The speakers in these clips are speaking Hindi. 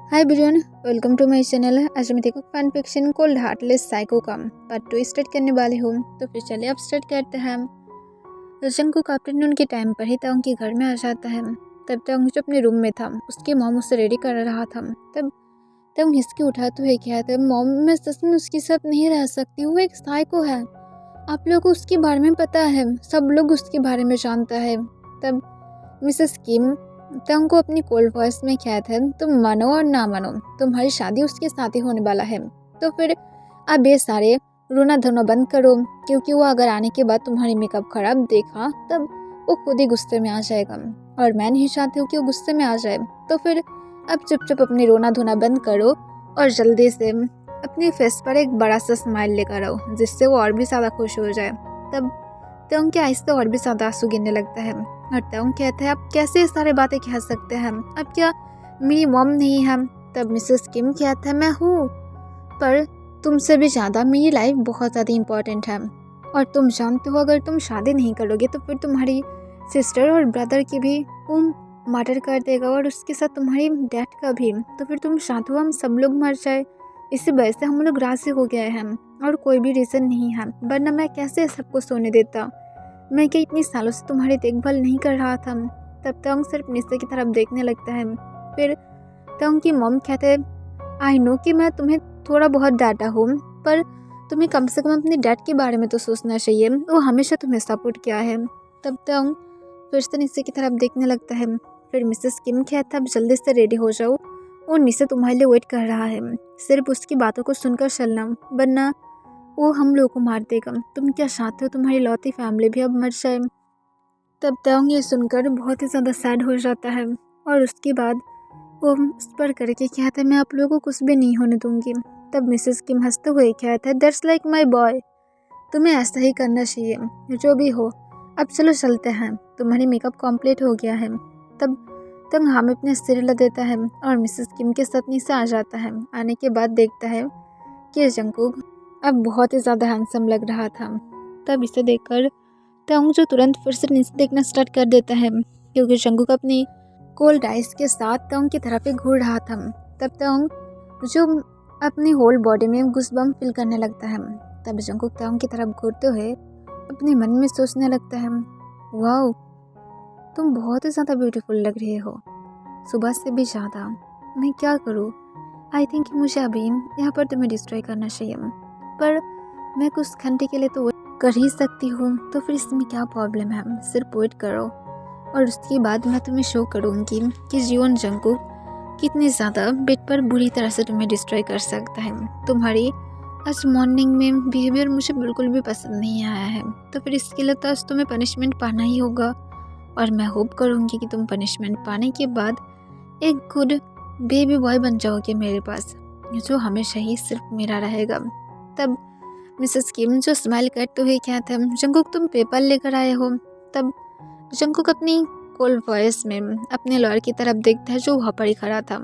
Hi everyone, welcome to my channel. आज मैं देखो fan fiction cold heartless psycho का पार्ट 2 स्टार्ट करने वाली हूँ। तो फिर चलिए अब स्टार्ट करते हैं। तो जंगकुक आफ्टरनून के टाइम पर ही तांग के घर में आ जाता है। तब तांग जो अपने रूम में था उसके मॉम उसे रेडी कर रहा था। तब तांग हिसकी उठाते हुए कहता है, मॉम मैं सच में उसके साथ नहीं रह सकती, वो एक साइको है। आप लोगों को उसके बारे में पता है, सब लोग उसके बारे में जानता है। तब मिसेस किम तांग को अपनी कोल्ड वॉइस में कहते हैं, तुम मानो और ना मानो तुम्हारी शादी उसके साथ ही होने वाला है। तो फिर अब ये सारे रोना धोना बंद करो, क्योंकि वो अगर आने के बाद तुम्हारी मेकअप खराब देखा तब वो खुद ही गुस्से में आ जाएगा और मैं नहीं चाहती हूँ कि वो गुस्से में आ जाए। तो फिर अब चुपचाप अपनी रोना धोना बंद करो और जल्दी से अपने फेस पर एक बड़ा सा स्माइल लेकर आओ, जिससे वो और भी ज़्यादा खुश हो जाए। तब तांग के आहिस्ते और भी ज़्यादा आंसू गिरने लगता है और तांग कहते हैं, आप कैसे ये सारे बातें कह सकते हैं, अब क्या मेरी मॉम नहीं है। तब मिसेस किम कहता है, मैं हूँ, पर तुमसे भी ज़्यादा मेरी लाइफ बहुत ज़्यादा इम्पोर्टेंट है और तुम जानते हो अगर तुम शादी नहीं करोगे तो फिर तुम्हारी सिस्टर और ब्रदर की भी वो मर्डर कर देगा और उसके साथ तुम्हारी डैड का भी। तो फिर तुम चाहते हो हम सब लोग मर जाए, इसी वजह से हम लोग राजी हो गए हैं और कोई भी रीज़न नहीं है, वरना मैं कैसे सबको सोने देता। मैं क्या इतनी सालों से तुम्हारी देखभाल नहीं कर रहा था। तब तांग सिर्फ निस्से की तरफ देखने लगता है। फिर तांग की मॉम कहते हैं, आई नो कि मैं तुम्हें थोड़ा बहुत डांटा हूँ, पर तुम्हें कम से कम अपने डैड के बारे में तो सोचना चाहिए, वो हमेशा तुम्हें सपोर्ट किया है। तब तांग फिर से निस्से की तरफ देखने लगता है। फिर मिसेस किम कहता है, अब जल्दी से रेडी हो जाओ, वो निस्से तुम्हारे लिए वेट कर रहा है, सिर्फ उसकी बातों को सुनकर चलना, वरना वो हम लोगों को मार देगा। तुम क्या चाहते हो तुम्हारी लौती फैमिली भी अब मर जाए। तब तांग ये सुनकर बहुत ही ज़्यादा सैड हो जाता है और उसके बाद वो उस पर करके कहता है, मैं आप लोगों को कुछ भी नहीं होने दूंगी। तब मिसेस किम हंसते हुए कहता है, दैट्स लाइक माई बॉय, तुम्हें ऐसा ही करना चाहिए, जो भी हो। अब चलो चलते हैं, तुम्हारी मेकअप कंप्लीट हो गया है। तब तंग हमें अपने सिर हिला देता है और मिसेस किम के साथ नीचे आ जाता है। आने के बाद देखता है कि जंगकुक अब बहुत ही ज़्यादा हैंडसम लग रहा था। तब इसे देखकर तांग जो तुरंत फिर से नीचे देखना स्टार्ट कर देता है, क्योंकि जंगकुक अपनी कोल्ड आइस के साथ तांग की तरफ ही घूर रहा था। तब तांग जो अपनी होल बॉडी में गुस्बम फील करने लगता है। तब जंगकुक तांग की तरफ घूरते हुए अपने मन में सोचने लगता है, वाओ तुम बहुत ही ज़्यादा ब्यूटीफुल लग रही हो, सुबह से भी ज़्यादा। मैं क्या करूँ, आई थिंक मुझे अभी यहाँ पर तुम्हें डिस्ट्रॉय करना चाहिए, पर मैं कुछ घंटे के लिए तो वेट कर ही सकती हूँ, तो फिर इसमें क्या प्रॉब्लम है, सिर्फ वेट करो और उसके बाद मैं तुम्हें शो करूँगी कि जीवन जंगकुक कितनी ज़्यादा बेड पर बुरी तरह से तुम्हें डिस्ट्रॉय कर सकता है। तुम्हारी आज मॉर्निंग में बिहेवियर मुझे बिल्कुल भी पसंद नहीं आया है, तो फिर इसके लिए तो आज तुम्हें पनिशमेंट पाना ही होगा और मैं होप करूँगी कि तुम पनिशमेंट पाने के बाद एक गुड बेबी बॉय बन जाओगे मेरे पास, जो हमेशा ही सिर्फ मेरा रहेगा। तब मिसेस किम जो स्माइल करते हुए कहते हैं, जंगकुक तुम पेपर लेकर आए हो। तब जंगकुक अपनी कोल्ड वॉइस में अपने लॉयर की तरफ देखता है जो वहाँ पर ही खड़ा था।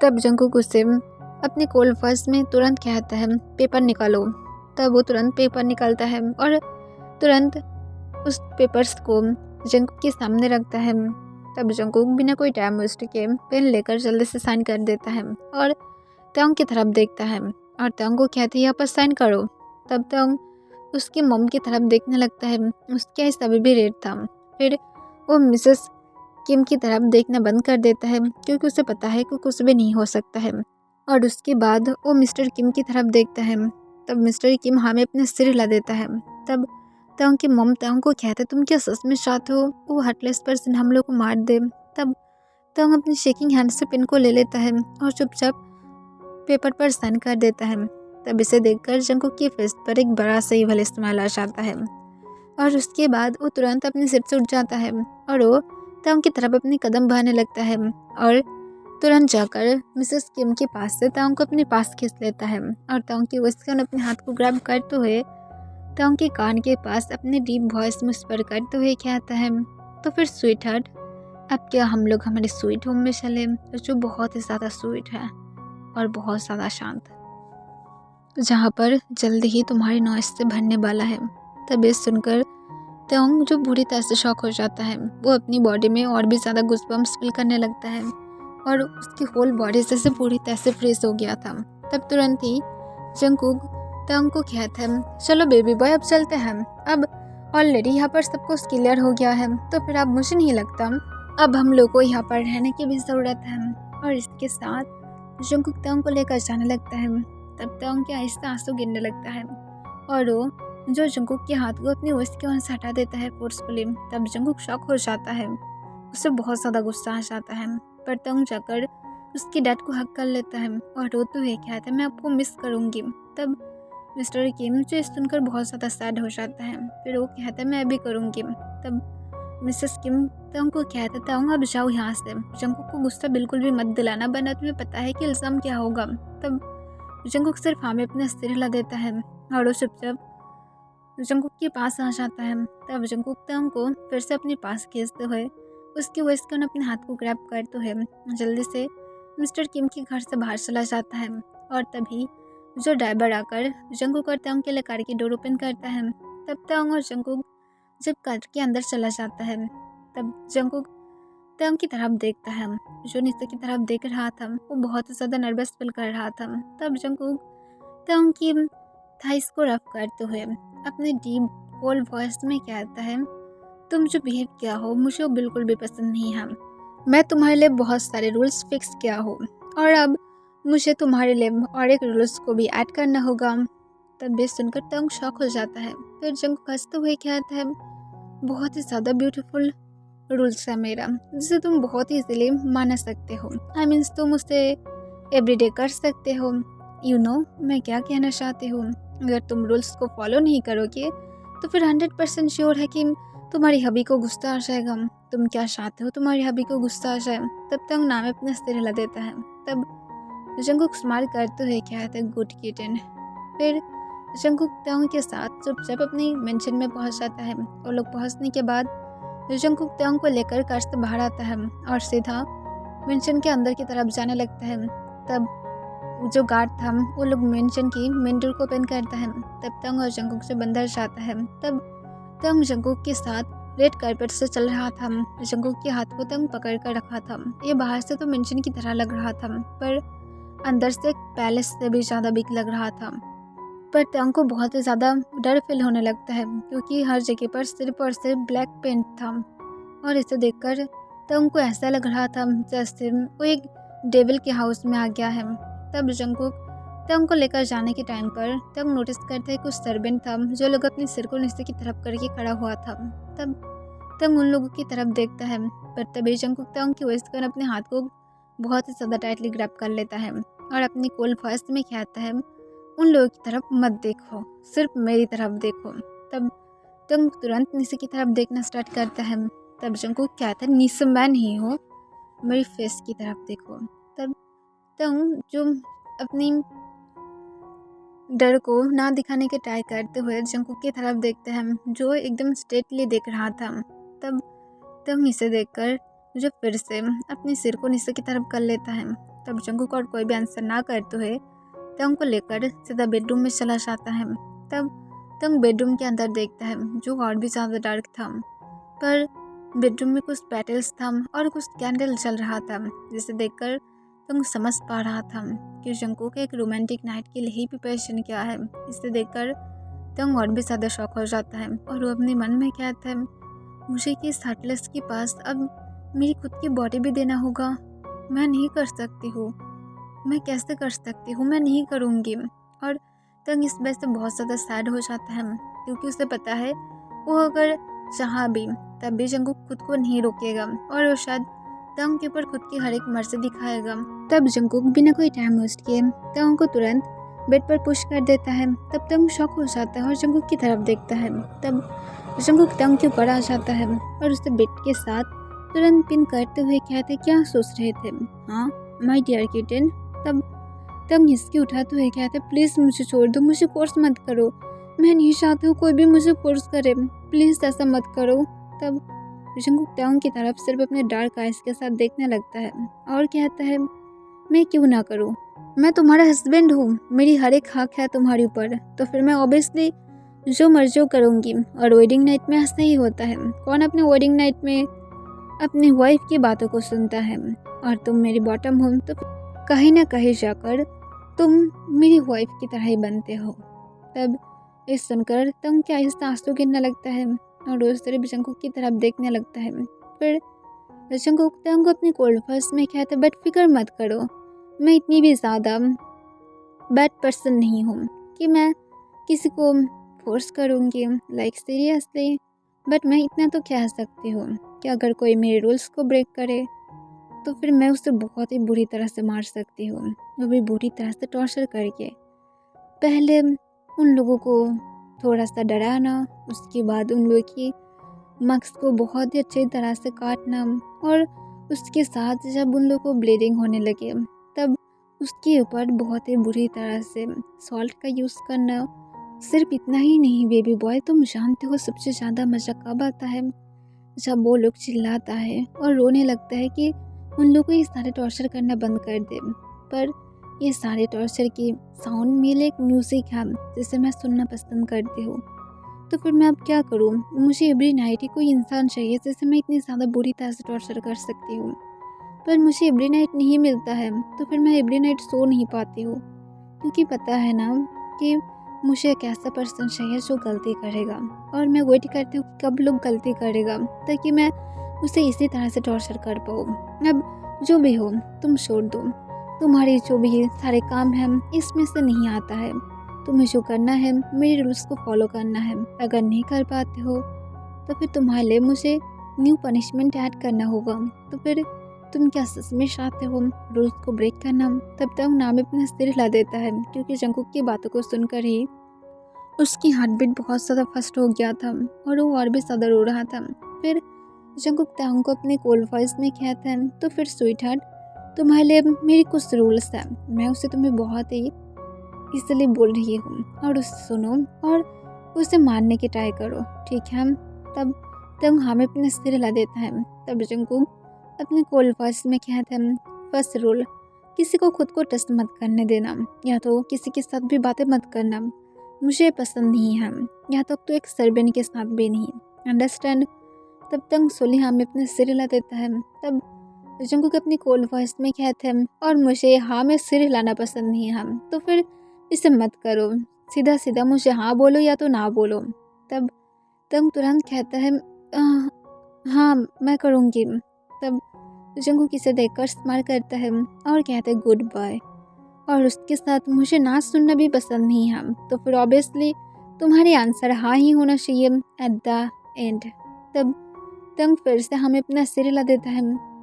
तब जंगकुक उससे अपनी कोल्ड वॉइस में तुरंत कहता है, पेपर निकालो। तब वो तुरंत पेपर निकालता है और तुरंत उस पेपर्स को जंगकुक के सामने रखता है। तब जंगकुक बिना कोई टाइम वेस्ट के पेन लेकर जल्दी से साइन कर देता है और तांग की तरफ देखता है और तांग को कहती है, यहाँ पर साइन करो। तब तांग उसकी मॉम की तरफ देखने लगता है, उसके आइस अभी भी रेड था। फिर वो मिसेस किम की तरफ देखना बंद कर देता है, क्योंकि उसे पता है कि कुछ भी नहीं हो सकता है। और उसके बाद वो मिस्टर किम की तरफ देखता है। तब मिस्टर किम हमें अपने सिर हिला देता है। तब तांग की मॉम तांग को कहते, तुम क्या सच में चाहते हो वो हार्टलेस पर्सन हम लोग को मार दे। तब तांग अपनी शेकिंग हैंड से पेन को ले लेता है और चुपचाप पेपर पर साइन कर देता है। तब इसे देखकर जंगकुक की फेस पर एक बड़ा सा इवल स्माइल आ जाता है और उसके बाद वो तुरंत अपने सिर से उठ जाता है और वो तांग की तरफ अपने कदम बढ़ाने लगता है और तुरंत जाकर मिसेस किम के पास से तांग को अपने पास खींच लेता है और तांग की वजह से अपने हाथ को ग्रैब करते हुए तांग के कान के पास अपने डीप वॉइस में स्पर करते हुए कहता है, तो फिर स्वीट हार्ट अब क्या हम लोग हमारे स्वीट होम में चले, जो बहुत ही ज़्यादा स्वीट है और बहुत ज़्यादा शांत, जहाँ पर जल्दी ही तुम्हारी नॉइस से भरने वाला है। तब ये सुनकर तांग जो बुरी तरह से शॉक हो जाता है, वो अपनी बॉडी में और भी ज़्यादा गूज़बम्प्स फील करने लगता है और उसकी होल बॉडी जैसे पूरी तरह से फ्रीज हो गया था। तब तुरंत ही जंगकुक तंग को कहता है, चलो बेबी बॉय अब चलते हैं, अब ऑलरेडी यहाँ पर सब कुछ क्लियर हो गया है, तो फिर अब मुझे नहीं लगता अब हम लोग को यहाँ पर रहने की भी ज़रूरत है। और इसके साथ जंगकुक तंग को लेकर जाने लगता है। तब तंग के आहिस्ता आंसू गिरने लगता है और वो जो जंगकुक के हाथ को अपनी वेस्ट के वहाँ से हटा देता है फोर्सफुली। तब जंगकुक शॉक हो जाता है, उसे बहुत ज़्यादा गुस्सा आ जाता है, पर तंग जाकर उसकी डैड को हक कर लेता है और रोते हुए कहता है, मैं आपको मिस करूँगी। तब मिस्टर किम जो सुनकर बहुत ज़्यादा सैड हो जाता है, फिर वो कहता है मैं भी करूँगी। तब मिसेस किम तंग को कहता है, तंग अब जाओ यहाँ से, जंगकुक को गुस्सा बिल्कुल भी मत दिलाना, वरना तुम्हें पता है कि इल्ज़ाम क्या होगा। तब जंगकुक सिर्फ हाँ में अपना सिर हिला देता है और वो चुपचाप जंगकुक के पास आ जाता है। तब जंगकुक तंग को फिर से अपने पास खींचते हुए उसकी वेस्ट को अपने हाथ को ग्रैब करते हुए जल्दी से मिस्टर किम के घर से बाहर चला जाता है। और तभी जो ड्राइवर आकर जंगकुक और तंग के लिए कार की डोर ओपन करता है। तब तंग और जंगकुक जब कार के अंदर चला जाता है, तब जंगकुक तंग की तरफ देखता है। जो नीचे की तरफ देख रहा था वो बहुत ज़्यादा नर्वस फील कर रहा था। तब जंगकुक तंग की थाइस को रफ करते हुए अपने डीप कोल्ड वॉइस में कहता है, तुम जो बिहेव किया हो मुझे वो बिल्कुल भी पसंद नहीं है। मैं तुम्हारे लिए बहुत सारे रूल्स फिक्स किया हो और अब मुझे तुम्हारे लिए और एक रूल्स को भी ऐड करना होगा। तब भी सुनकर तंग शॉक हो जाता है। फिर जंगकुक हंसते हुए कहता है, बहुत ही ज़्यादा ब्यूटीफुल रूल्स है मेरा, जिसे तुम बहुत ही इजीली मान सकते हो। आई मीन्स तुम उसे एवरीडे कर सकते हो। यू नो मैं क्या कहना चाहती हूँ। अगर तुम रूल्स को फॉलो नहीं करोगे तो फिर 100% श्योर है कि तुम्हारी हबी को गुस्सा आ जाएगा। तुम क्या चाहते हो तुम्हारी हबी को गुस्सा आ जाए। तब तंग नाम अपने सिर हिला देता है। तब जंगकुक स्माइल करते हुए कहते हैं, गुड किटन। फिर जंगकुक तंग के साथ चुपचाप अपनी मेंशन में पहुंच जाता है और लोग पहुंचने के बाद जंगकुक तंग को लेकर कार से बाहर आता है और सीधा मेंशन के अंदर की तरफ जाने लगता है। तब जो गार्ड था वो लोग मेंशन की मेन डोर को ओपन करता है। तब तंग और जंगकुक से अंदर जाता है। तब तंग जंगकुक के साथ रेड कार्पेट से चल रहा था। जंगकुक के हाथ को तंग पकड़ कर रखा था। ये बाहर से तो मेंशन की तरह लग रहा था, पर अंदर से एक पैलेस से भी ज़्यादा बिग लग रहा था। पर तंग को बहुत ही ज़्यादा डर फील होने लगता है, क्योंकि हर जगह पर सिर्फ और सिर्फ ब्लैक पेंट था और इसे देखकर तंग को ऐसा लग रहा था जैसे वो एक डेविल के हाउस में आ गया है। तब जंगकुक तंग को लेकर जाने के टाइम पर तंग नोटिस करता है कुछ सर्वेंट था जो लोग अपने सिर को नीचे की तरफ करके खड़ा हुआ था। तब तंग उन लोगों की तरफ देखता है, पर तभी जंगकुक तंग की वेस्ट कर अपने हाथ को बहुत ही ज़्यादा टाइटली ग्रैब कर लेता है और अपनी कोल्ड वॉइस में कहता है, उन लोगों की तरफ मत देखो, सिर्फ मेरी तरफ देखो। तब तंग तुरंत नीचे की तरफ देखना स्टार्ट करता है। तब जंगकुक कहता है, नीचे मैं नहीं हूँ, मेरी फेस की तरफ देखो। तब तंग जो अपनी डर को ना दिखाने के ट्राई करते हुए जंगकुक की तरफ देखते हैं, जो एकदम स्ट्रेटली देख रहा था। तब तंग इसे देखकर जो फिर से अपने सिर को नीचे की तरफ कर लेता है। तब जंगकुक और कोई भी आंसर ना करते हुए तंग को लेकर सीधा बेडरूम में चला जाता है। तब तंग बेडरूम के अंदर देखता है, जो और भी ज़्यादा डार्क था, पर बेडरूम में कुछ पेटल्स था और कुछ कैंडल चल रहा था, जिसे देखकर तंग समझ पा रहा था कि जंगकुक एक रोमांटिक नाइट के लिए ही प्रिपरेशन किया है। इसे देखकर तंग और भी ज़्यादा शॉक हो जाता है और वो अपने मन में कहता है, मुझे कि इस हार्टलेस के पास अब मेरी खुद की बॉडी भी देना होगा। मैं नहीं कर सकती हूँ, मैं कैसे कर सकती हूँ, मैं नहीं करूँगी। और तंग इस वजह से बहुत ज़्यादा सैड हो जाता है, क्योंकि उसे पता है वो अगर चाहा भी तब भी जंगकुक खुद को नहीं रोकेगा और वो शायद तंग के ऊपर खुद की हर एक मर्जी दिखाएगा। तब जंगकुक बिना कोई टाइम वेस्ट किए तंग को तुरंत बेड पर पुश कर देता है। तब तंग शॉक हो जाता है और जंगकुक की तरफ देखता है। तब जंगकुक तंग के ऊपर आ जाता है और उसे बेड के साथ तुरंत पिन करते हुए कहते, क्या सोच रहे थे? हाँ माय डियर किटन। तब तंग हिसके उठाते हुए कहते, प्लीज़ मुझे छोड़ दो, मुझे फोर्स मत करो, मैं नहीं चाहती हूँ कोई भी मुझे फोर्स करे, प्लीज़ ऐसा मत करो। तब जंगकुक तंग की तरफ सिर्फ अपने डार्क आइज के साथ देखने लगता है और कहता है, मैं क्यों ना करूँ, मैं तुम्हारा हस्बैंड हूँ, मेरी हर एक हक है तुम्हारे ऊपर, तो फिर मैं ऑब्वियसली जो मर्जी वो करूँगी। और वेडिंग नाइट में ऐसा ही होता है, कौन अपने वेडिंग नाइट में अपनी वाइफ की बातों को सुनता है। और तुम मेरी बॉटम हो तो कहीं ना कहीं जाकर तुम मेरी वाइफ की तरह ही बनते हो। तब ये सुनकर तंग के आहिस्ता आंसू गिरने लगता है और उस तरफ जंकुक की तरफ देखने लगता है। फिर जंकुक तंग को अपनी कोल्ड वॉइस में कहता है, बट फिक्र मत करो, मैं इतनी भी ज़्यादा बैड पर्सन नहीं हूँ कि मैं किसी को फोर्स करूँगी, लाइक सीरियसली। बट मैं इतना तो कह सकती हूँ कि अगर कोई मेरे रूल्स को ब्रेक करे तो फिर मैं उसे बहुत ही बुरी तरह से मार सकती हूँ, वो भी बुरी तरह से टॉर्चर करके। पहले उन लोगों को थोड़ा सा डराना, उसके बाद उन लोगों की मक्स को बहुत ही अच्छी तरह से काटना, और उसके साथ जब उन लोगों को ब्लीडिंग होने लगे तब उसके ऊपर बहुत ही बुरी तरह से सॉल्ट का यूज़ करना। सिर्फ इतना ही नहीं बेबी बॉय, तुम जानते हो सबसे ज़्यादा मज़ा कब आता है? जब वो लोग चिल्लाता है और रोने लगता है कि उन लोगों को ये सारे टॉर्चर करना बंद कर दे। पर ये सारे टॉर्चर की साउंड मेरे एक म्यूज़िक है जिसे मैं सुनना पसंद करती हूँ। तो फिर मैं अब क्या करूँ? मुझे एवरी नाइट ही कोई इंसान चाहिए जिसे मैं इतनी ज़्यादा बुरी तरह से टॉर्चर कर सकती हूँ, पर मुझे एवरी नाइट नहीं मिलता है। तो फिर मैं एवरी नाइट सो नहीं पाती हूँ, क्योंकि पता है ना कि मुझे एक ऐसा पर्सन चाहिए जो गलती करेगा, और मैं वेट करती हूँ कि कब लोग गलती करेगा ताकि मैं उसे इसी तरह से टॉर्चर कर पाऊँ। अब जो भी हो तुम छोड़ दो, तुम्हारे जो भी सारे काम हैं इसमें से नहीं आता है। तुम्हें जो करना है मेरे रूल्स को फॉलो करना है। अगर नहीं कर पाते हो तो फिर तुम्हारे लिए मुझे न्यू पनिशमेंट ऐड करना होगा। तो फिर तुम क्या सच में चाहते हो रूल्स को ब्रेक करना? तब तक नाम अपना सिर हिला देता है, क्योंकि जंकुक की बातों को सुनकर ही उसकी हार्ट बीट बहुत ज़्यादा फास्ट हो गया था और वो और भी ज़्यादा रो रहा था। फिर जंकुक तांग को अपने कोल्ड वॉइस में कहता है, तो फिर स्वीट हार्ट, तुम्हारे लिए मेरी कुछ रूल्स हैं, मैं उसे तुम्हें बहुत ही इसलिए बोल रही हूँ, और उसे सुनो और उसे मारने की ट्राई करो, ठीक है? तब तब हमें अपने सिर हिला देता है। तब जंकुक अपने कोल्ड वॉइस में कहते हैं, फर्स्ट रूल, किसी को खुद को टच मत करने देना, या तो किसी के साथ भी बातें मत करना, मुझे पसंद नहीं है, यहाँ तक तो एक सर्वेंट के साथ भी नहीं, अंडरस्टैंड? तब तक सोली हमें अपने सिर हिला देता है। तब जंकुक अपनी कोल्ड वॉइस में कहते हैं, और मुझे हाँ में सिर हिलाना पसंद नहीं है, तो फिर इसे मत करो, सीधा सीधा मुझे हाँ बोलो या तो ना बोलो। तब तंग तुरंत कहता है, हाँ मैं करूँगी। तब जंकुक इसे देखकर स्माइल करता है और कहता है गुड बाय, और उसके साथ मुझे ना सुनना भी पसंद नहीं है, तो फिर ऑब्वियसली तुम्हारे आंसर हाँ ही होना चाहिए एट द एंड। तब तंग फिर से हमें अपना सिर हिला देता है।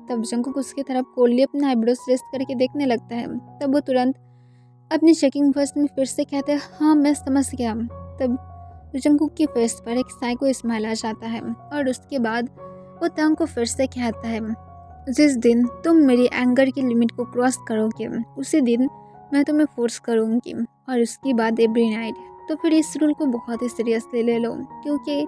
तब जंकुक उसकी तरफ कोल्ली अपना आईब्रोज रेस्ट करके देखने लगता है। तब वो तुरंत अपनी चेकिंग फर्स्ट में फिर से कहते हैं, हाँ मैं समझ गया। तब जंकुक की फेस पर एक साइको स्माइल आ जाता है, और उसके बाद वो तंग को फिर से कहता है, जिस दिन तुम मेरी एंगर की लिमिट को क्रॉस करोगे उसी दिन मैं तुम्हें फोर्स करूँगी, और उसके बाद एवरी नाइट। तो फिर इस रूल को बहुत ही सीरियसली ले लो, क्योंकि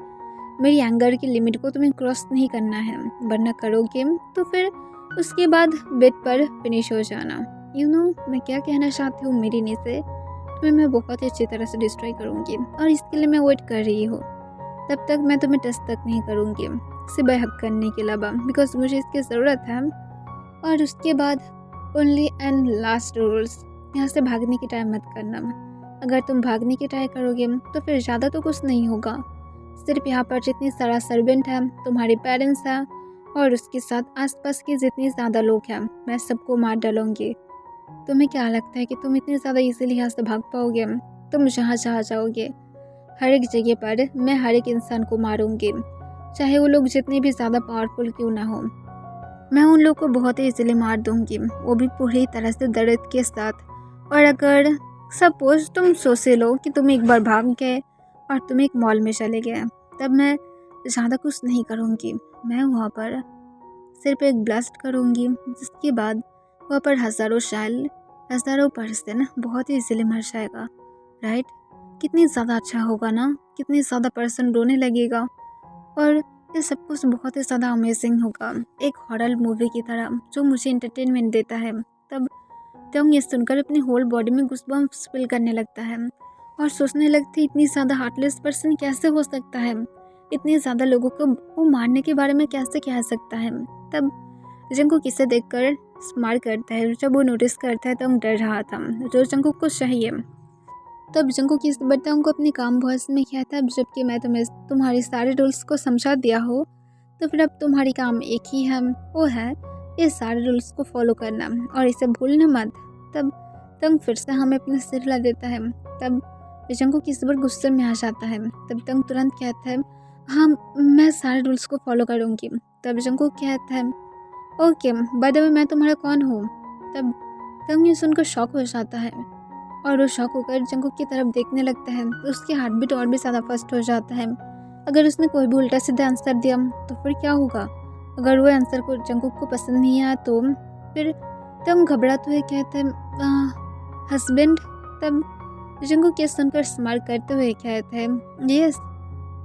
मेरी एंगर की लिमिट को तुम्हें क्रॉस नहीं करना है, वरना करोगे तो फिर उसके बाद बेड पर फिनिश हो जाना। यू नो मैं क्या कहना चाहती हूँ मेरी नी से, तुम्हें मैं बहुत ही अच्छी तरह से डिस्ट्रॉय करूँगी, और इसके लिए मैं वेट कर रही हूँ। तब तक मैं तुम्हें टच तक नहीं करूँगी सिवाय हक करने के अलावा, बिकॉज मुझे इसकी ज़रूरत है। और उसके बाद ओनली एंड लास्ट रूल्स, यहाँ से भागने की ट्राई मत करना। अगर तुम भागने की ट्राई करोगे तो फिर ज़्यादा तो कुछ नहीं होगा, सिर्फ यहाँ पर जितनी सारा सर्वेंट है, तुम्हारे पेरेंट्स हैं, और उसके साथ आसपास के जितने ज़्यादा लोग हैं, मैं सबको मार डालूँगी। तुम्हें क्या लगता है कि तुम इतनी ज़्यादा इजीली यहाँ से भाग पाओगे? तुम जहाँ जहाँ जाओगे हर एक जगह पर मैं हर एक इंसान को मारूंगी, चाहे वो लोग जितने भी ज़्यादा पावरफुल क्यों ना हो। मैं उन लोग को बहुत ही इजीली मार दूंगी, वो भी पूरी तरह से दर्द के साथ। और अगर सपोज तुम सोच लो कि तुम एक बार भाग गए और तुम एक मॉल में चले गए, तब मैं ज़्यादा कुछ नहीं करूँगी, मैं वहाँ पर सिर्फ एक ब्लास्ट करूँगी, जिसके बाद वहाँ पर हज़ारों चाइल्ड, हज़ारों पर्सन बहुत ही इजीली मर जाएगा, राइट? कितनी ज़्यादा अच्छा होगा ना, कितनी ज़्यादा पर्सन रोने लगेगा, और ये सब कुछ बहुत ही ज़्यादा अमेजिंग होगा, एक हॉरर मूवी की तरह जो मुझे एंटरटेनमेंट देता है। तब तंग ये सुनकर अपनी होल बॉडी में गूज़बम्प्स फील करने लगता है और सोचने लगती है, इतनी ज़्यादा हार्टलेस पर्सन कैसे हो सकता है, इतने ज़्यादा लोगों को वो मारने के बारे में कैसे कह सकता है। तब जंकुक इसे देखकर स्माइल करता है। जब वो नोटिस करता है तंग डर रहा था जो जंगकुक को चाहिए। तब जंगकुक इस बार तंग को अपनी काम वॉइस में कहता है, जबकि मैं तुम्हें तुम्हारे सारे रूल्स को समझा दिया हो तो फिर अब तुम्हारी काम एक ही है, वो है ये सारे रूल्स को फॉलो करना और इसे भूलना मत। तब तंग फिर से हमें अपने सिर हिला देता है। तब जंगकुक इस बार गुस्से में आ जाता है। तब तंग तुरंत कहता है, हाँ मैं सारे रूल्स को फॉलो करूँगी। तब जंगकुक कहता है, ओके बाय द वे मैं तुम्हारा कौन हूँ। तब तंग ये सुनकर शॉक हो जाता है और वो शॉक होकर जंगकुक की तरफ देखने लगता है तो उसकी हार्ट बीट और भी ज़्यादा फास्ट हो जाता है। अगर उसने कोई भी उल्टा सीधा आंसर दिया तो फिर क्या होगा? अगर वो आंसर को जंगकुक को पसंद नहीं आया तो फिर तंग घबराते हुए कहते हैं, हस्बैंड। तब जंगकुक ये सुनकर स्माइल करते हुए कहते हैं, यस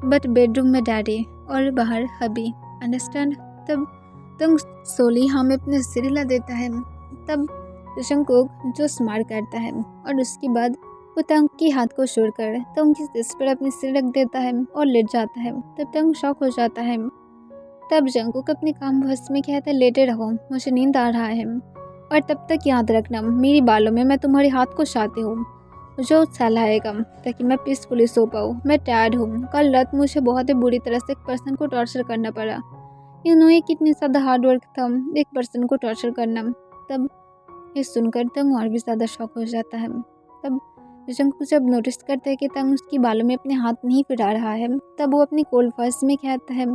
बट बेडरूम में डैडी और बाहर हबी, अंडरस्टैंड। तब तंग सोली हाँ में अपने सिर हिला देता है। तब जंगकुक जो स्माइल करता है और उसके बाद वो तंग के हाथ को छोड़कर तंग की चेस्ट पर अपनी सिर रख देता है और लेट जाता है। तब तंग शॉक हो जाता है। तब जंगकुक अपने काम वश में कहता है, लेटे रहो मुझे नींद आ रहा है और तब तक याद रखना मेरी बालों में मैं तुम्हारे हाथ को चाहती हूँ जो सहलाएगा ताकि मैं पीसफुली सो पाऊँ। मैं टायर्ड हूँ, कल रात मुझे बहुत ही बुरी तरह से एक पर्सन को टॉर्चर करना पड़ा। ये कितनी ज़्यादा हार्ड वर्क था एक पर्सन को टॉर्चर करना। तब ये सुनकर तंग और भी ज़्यादा शॉक हो जाता है। तब जंगकुक जब नोटिस करता है कि तंग उसकी बालों में अपने हाथ नहीं फिरा रहा है तब वो अपनी कोल्ड वॉइस में कहता है,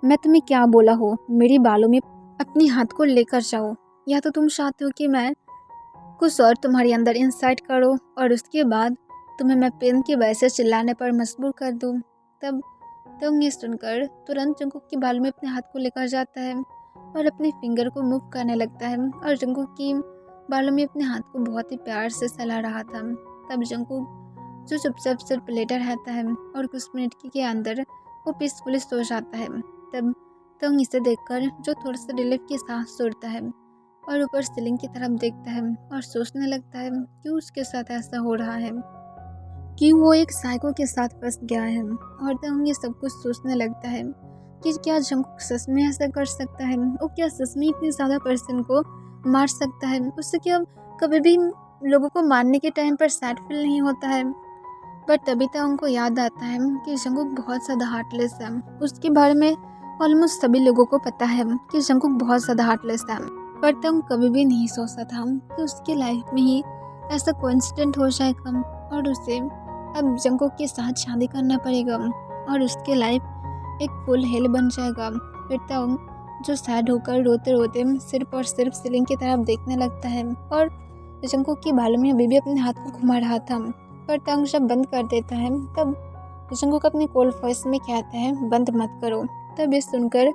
मैं तुम्हें क्या बोला हो, मेरी बालों में अपने हाथ को लेकर जाओ या तो तुम चाहते हो कि मैं कुछ और तुम्हारे अंदर इंसाइट करो और उसके बाद तुम्हें मैं पेन की वजह से चिल्लाने पर मजबूर कर दूँ। तब तंग ये सुनकर तुरंत जंगकुक के बालों में अपने हाथ को लेकर जाता है और अपने फिंगर को मूव करने लगता है और जंगकुक की बालों में अपने हाथ को बहुत ही प्यार से सहला रहा था। तब जंगकुक जो चुपचाप सिर्फ लेटा रहता है और कुछ मिनट के अंदर वो पीसफुली सो जाता है। तब तंग इसे देखकर जो थोड़ा सा रिलीफ की सांस छोड़ता है और ऊपर सीलिंग की तरफ देखता है और सोचने लगता है कि उसके साथ ऐसा हो रहा है कि वो एक साइको के साथ फंस गया है। और तंग ये सब कुछ सोचने लगता है कि क्या जंगकुक सच में ऐसा कर सकता है, वो क्या सच में इतनी ज़्यादा पर्सन को मार सकता है, उससे क्या कभी भी लोगों को मारने के टाइम पर सैड फील नहीं होता है। पर तभी तक उनको याद आता है कि जंगकुक बहुत ज़्यादा हार्टलेस है। उसके बारे में ऑलमोस्ट सभी लोगों को पता है कि जंगकुक बहुत ज़्यादा हार्टलेस है। पर तंग कभी भी नहीं सोचा था कि उसकी लाइफ में ही ऐसा कोइंसिडेंट हो जाएगा और उसे अब जंगकुक के साथ शादी करना पड़ेगा और उसकी लाइफ एक फुल हेल बन जाएगा। फिर तंग जो सैड होकर रोते रोते सिर्फ और सिर्फ सीलिंग की तरफ देखने लगता है और जंगकुक के बालों में अभी भी अपने हाथ को घुमा रहा था। पर तंग जब बंद कर देता है तब जंगकुक अपनी कोल्ड वॉइस में कहता है, बंद मत करो। तब ये सुनकर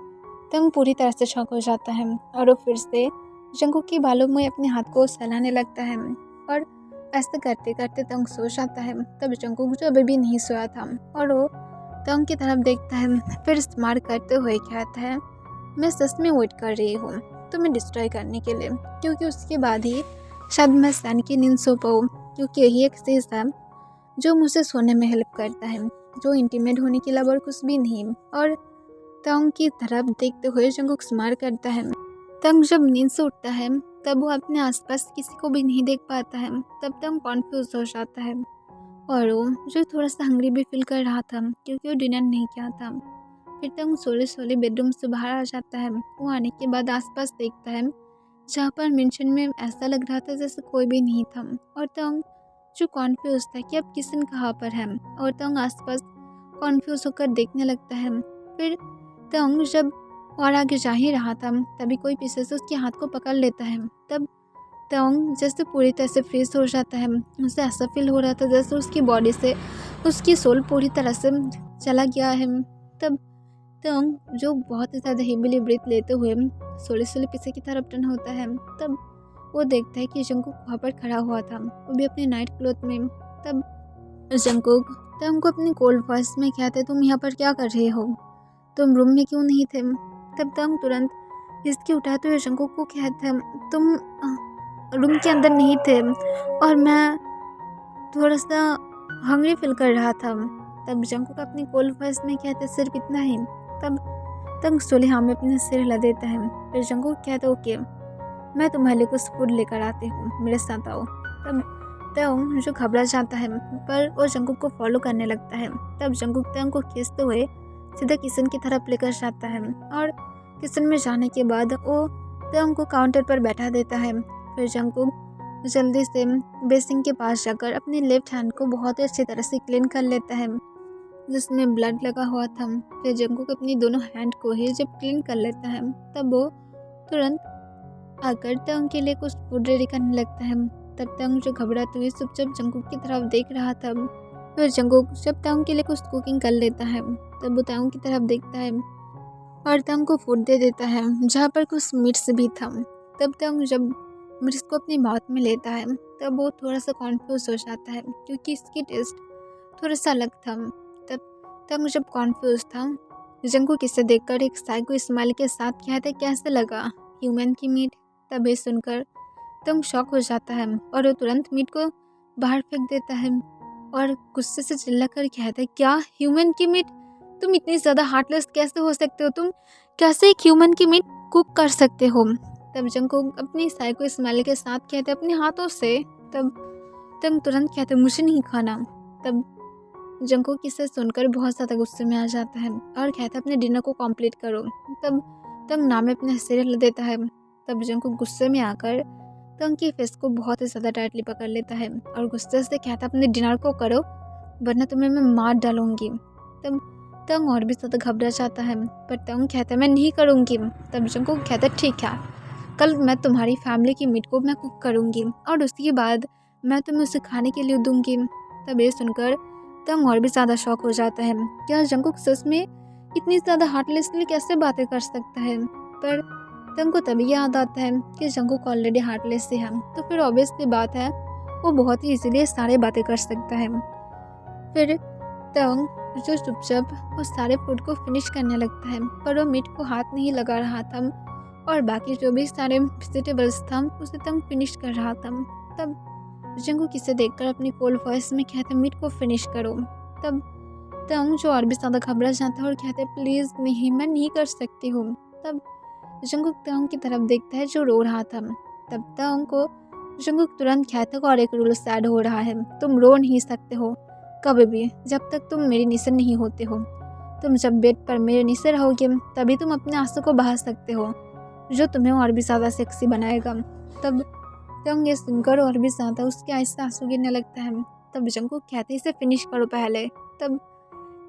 तंग पूरी तरह से शॉक हो जाता है और वो फिर से जंगकुक के बालों में अपने हाथ को सहलाने लगता है और ऐसा करते करते तंग सो जाता है। तब जंगकुक जो अभी भी नहीं सोया था और वो तंग की तरफ देखता है, फिर स्माइल करते हुए कहता है, मैं सच में वेट कर रही हूँ तुम्हें डिस्ट्रॉय करने के लिए, क्योंकि उसके बाद ही शायद मैं सैन की नींद सो पाऊँ, क्योंकि यही एक चीज़ है जो मुझे सोने में हेल्प करता है, जो इंटीमेट होने के अलावा कुछ भी नहीं। और तंग की तरफ देखते हुए जंगकुक स्माइल करता है। तंग जब नींद से उठता है तब वो अपने आसपास किसी को भी नहीं देख पाता है। तब तंग कॉन्फ्यूज हो जाता है और वो जो थोड़ा सा हंग्री भी फील कर रहा था क्योंकि वो डिनर नहीं किया था। फिर तंग सोले सोले बेडरूम से बाहर आ जाता है। वो आने के बाद आसपास देखता है जहाँ पर मेंशन में ऐसा लग रहा था जैसे कोई भी नहीं था और तंग जो कॉन्फ्यूज था कि अब किशन कहाँ पर है और तंग आसपास कॉन्फ्यूज होकर देखने लगता है। फिर तंग जब और आगे जा ही रहा था तभी कोई पीछे से उसके हाथ को पकड़ लेता है। तब तंग जैसे पूरी तरह से फ्रीज हो जाता है। उसे ऐसा फील हो रहा था जैसे उसकी बॉडी से उसकी सोल पूरी तरह से चला गया है। तब तंग जो बहुत ही ज़्यादा हेवीली ब्रीथ लेते हुए सोले सोले पीछे की तरफ टर्न होता है। तब वो देखता है कि जंगकुक वहाँ पर खड़ा हुआ था, वो भी अपने नाइट क्लॉथ में। तब जंगकुक तंग को अपनी कोल्ड वॉइस में कहते, तुम यहाँ पर क्या कर रहे हो, तुम रूम में क्यों नहीं थे। तब तंग तुरंत हिचकी उठाते हुए जंगकुक को कहता है, तुम रूम के अंदर नहीं थे और मैं थोड़ा सा हंग्री फील कर रहा था। तब जंगकुक अपनी कोल्ड वॉइस में कहते, सिर्फ इतना ही। तब तंग सोले हाँ में अपने सिर हिला देता है। फिर जंगकुक कहता, ओके मैं तुम्हारे लिए कुछ फूड लेकर आती हूँ, मेरे साथ आओ। तब तयंग जो घबरा जाता है पर वो जंगकुक को फॉलो करने लगता है। तब जंगकुक तयंग को खींचते हुए सीधा किचन की तरफ लेकर जाता है और किचन में जाने के बाद वो तयंग को काउंटर पर बैठा देता है। फिर जंगकुक जल्दी से बेसिन के पास जाकर अपने लेफ्ट हैंड को बहुत ही अच्छी तरह से क्लीन कर लेता है जिसमें ब्लड लगा हुआ था। फिर जंगकुक अपनी दोनों हैंड को ही जब क्लीन कर लेता है तब वो तुरंत आकर तयंग के लिए कुछ फूड रेडी करने लगता है। तब तयंग जो घबराते हुए चुपचाप जंगकुक की तरफ देख रहा था। फिर जंगकुक जब तयंग के लिए कुछ कुकिंग कर लेता है तब वो तयंग की तरफ देखता है और तयंग को फूड दे देता है जहाँ पर कुछ मिर्च भी था। तब तयंग जब मिर्च को अपनी माउथ में लेता है तब वो थोड़ा सा कॉन्फ्यूज हो जाता है क्योंकि इसकी टेस्ट थोड़ा सा अलग था। तब तयंग जब कॉन्फ्यूज था जंगकुक इसे देखकर एक साइको स्माइल के साथ कहते कैसे लगा ह्यूमन की मीट। तब ये सुनकर तयंग शॉक हो जाता है और वो तुरंत मीट को बाहर फेंक देता है और गुस्से से चिल्लाकर कहता है क्या ह्यूमन की मीट, तुम इतनी ज़्यादा हार्टलेस कैसे हो सकते हो, तुम कैसे एक ह्यूमन की मीट कुक कर सकते हो। तब जंगकुक अपनी साइको स्माइल के साथ कहते अपने हाथों से। तब तंग तुरंत कहते मुझे नहीं खाना। तब जंगकुक इसे सुनकर बहुत ज़्यादा गुस्से में आ जाता है और कहता है अपने डिनर को कंप्लीट करो। तब तंग नाम में अपने सिर हिला देता है। तब जंगकुक गुस्से में आकर तंग की फेस को बहुत ही ज़्यादा टाइटली पकड़ लेता है और गुस्से से कहता अपने डिनर को करो वरना तुम्हें मैं मार डालूंगी। तब तंग और भी ज़्यादा घबरा जाता है पर तंग कहता मैं नहीं करूँगी। तब जंगकुक कहता ठीक है, कल मैं तुम्हारी फैमिली की मीट को मैं कुक करूँगी और उसके बाद मैं तुम्हें उसे खाने के लिए दूंगी। तब ये सुनकर तंग और भी ज़्यादा शॉक हो जाता है, क्या जंगकुक सच में इतनी ज़्यादा हार्टलेसली कैसे बातें कर सकता है। पर तंग को तभी याद आता है कि जंगकुक ऑलरेडी हार्टलेस से है तो फिर ऑब्वियसली बात है वो बहुत ही इजीली सारी बातें कर सकता है। फिर तंग जो चुपचाप उस सारे फूड को फिनिश करने लगता है पर वो मीट को हाथ नहीं लगा रहा था और बाकी जो भी सारे वेजिटेबल्स था उसे तंग फिनिश कर रहा था। तब जंगकुक इसे देखकर अपनी कोल्ड वॉइस में कहते मीट को फिनिश करो। तब तंग जो और भी ज़्यादा घबरा जाता है और कहते प्लीज़ नहीं, मैं नहीं कर सकती हूँ। तब जंगकुक तंग की तरफ देखता है जो रो रहा था। तब तंग को जंगकुक तुरंत कहता है और एक रूल ऐड हो रहा है, तुम रो नहीं सकते हो कभी भी जब तक तुम मेरे नीचे नहीं होते हो। तुम जब बेड पर मेरे नीचे रहोगे तभी तुम अपने आंसू को बहा सकते हो जो तुम्हें और भी ज़्यादा सेक्सी बनाएगा। तब तंग ये सुनकर और भी ज़्यादा उसके आंसू आंसू गिरने लगता है। तब जंगकुक कहते इसे फिनिश करो पहले। तब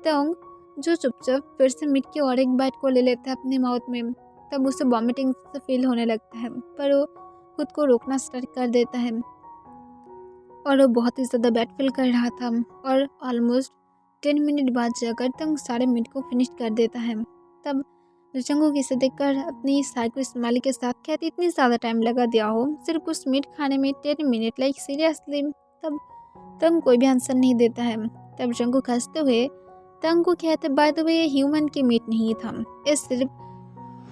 तंग जो चुपचाप फिर से मीट की और एक बाइट को ले लेता है अपने माउथ में। तब उसे वॉमिटिंग से फील होने लगता है पर वो खुद को रोकना स्टार्ट कर देता है और वो बहुत ही ज़्यादा बैड फील कर रहा था और ऑलमोस्ट 10 मिनट बाद जाकर तंग सारे मीट को फिनिश कर देता है। तब जंगकुक इसे देखकर अपनी साइको स्माइल के साथ कहती इतनी ज़्यादा टाइम लगा दिया हो सिर्फ कुछ मीट खाने में 10 मिनट, लाइक सीरियसली। तब तंग कोई भी आंसर नहीं देता है। तब जंगकुक हंसते हुए तंग को कहते बाय द वे ये ह्यूमन की मीट नहीं था, ये सिर्फ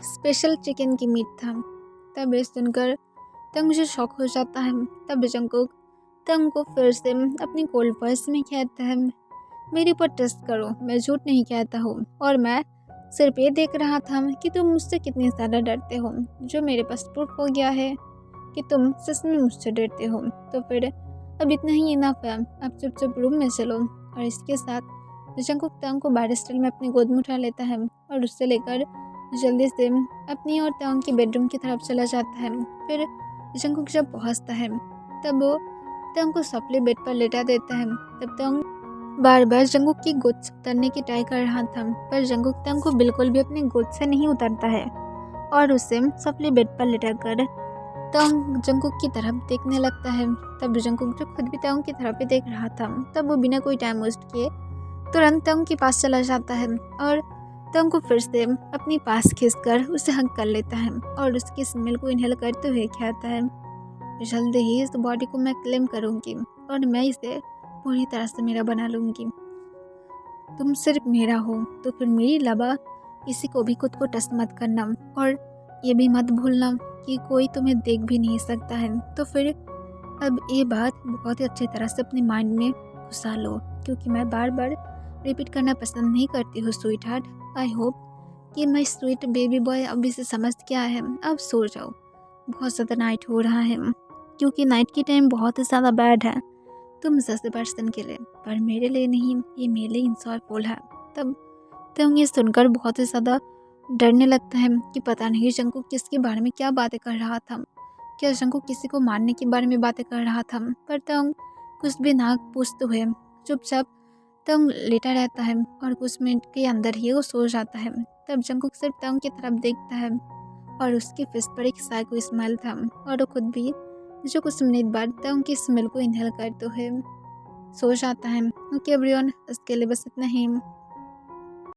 स्पेशल चिकन की मीट था। तब ये सुनकर तंग मुझे शॉक हो जाता है। तब जंगकुक तंग को फिर से अपनी कोल्ड वॉइस में कहता है मेरे ऊपर ट्रस्ट करो, मैं झूठ नहीं कहता हूँ और मैं सिर्फ ये देख रहा था कि तुम मुझसे कितनी ज़्यादा डरते हो, जो मेरे पास प्रूफ हो गया है कि तुम सच में मुझसे डरते हो। तो फिर अब इतना ही इनफ है, अब चुपचाप रूम में चलो। और इसके साथ जंगकुक तंग को बैरिस्टल में अपनी गोद में उठा लेता है और उससे लेकर जल्दी से अपनी और तंग की बेडरूम की तरफ चला जाता है। फिर जंगकुक जब पहुँचता है तब वो तंग को सॉफ्टली बेड पर लेटा देता है। तब तंग बार बार जंगकुक की गोद से उतरने की ट्राई कर रहा था पर जंगकुक तंग को बिल्कुल भी अपनी गोद से नहीं उतरता है और उसे सॉफ्टली बेड पर लेटाकर तंग जंगकुक की तरफ देखने लगता है। तब जंगकुक जो खुद भी तंग की तरफ ही देख रहा था तब वो बिना कोई टाइम वेस्ट किए तुरंत तंग के पास चला जाता है और तंग को फिर से अपनी पास खींचकर उसे हग कर लेता है और उसकी स्मेल को इनहेल करते हुए कहता है जल्दी ही इस बॉडी को मैं क्लेम करूँगी और मैं इसे पूरी तरह से मेरा बना लूँगी। तुम सिर्फ मेरा हो तो फिर मेरी अलावा किसी को भी खुद को टच मत करना और ये भी मत भूलना कि कोई तुम्हें देख भी नहीं सकता है। तो फिर अब ये बात बहुत ही अच्छी तरह से अपने माइंड में घुसा लो क्योंकि मैं बार बार रिपीट करना पसंद नहीं करती हूँ स्वीट हार्ट। आई होप कि मैं स्वीट बेबी बॉय अब इसे समझ गया है। अब सो जाओ बहुत ज़्यादा नाइट हो रहा है, क्योंकि नाइट की टाइम बहुत ही ज़्यादा बैड है तुम जैसे पर्सन के लिए, पर मेरे लिए नहीं, ये मेरे लिए इंसॉल्वफुल है। तब तंग ये सुनकर बहुत ही ज़्यादा डरने लगता है कि पता नहीं जंगकुक किसके बारे में क्या बातें कर रहा था। क्या जंगकुक किसी को मारने के बारे में बातें कर रहा था? पर तंग कुछ भी ना पूछते हुए चुपचाप तंग लेटा रहता है और कुछ मिनट के अंदर ही वो सो जाता है। तब जंगकुक सिर्फ तंग की तरफ देखता है और उसके फेस पर एक साइको स्माइल था और वो खुद भी जो कुछ मिनट बाद तंग की स्मेल को इनहेल करते हुए सो जाता है। ओके एवरीवन, इसके लिए बस इतना ही।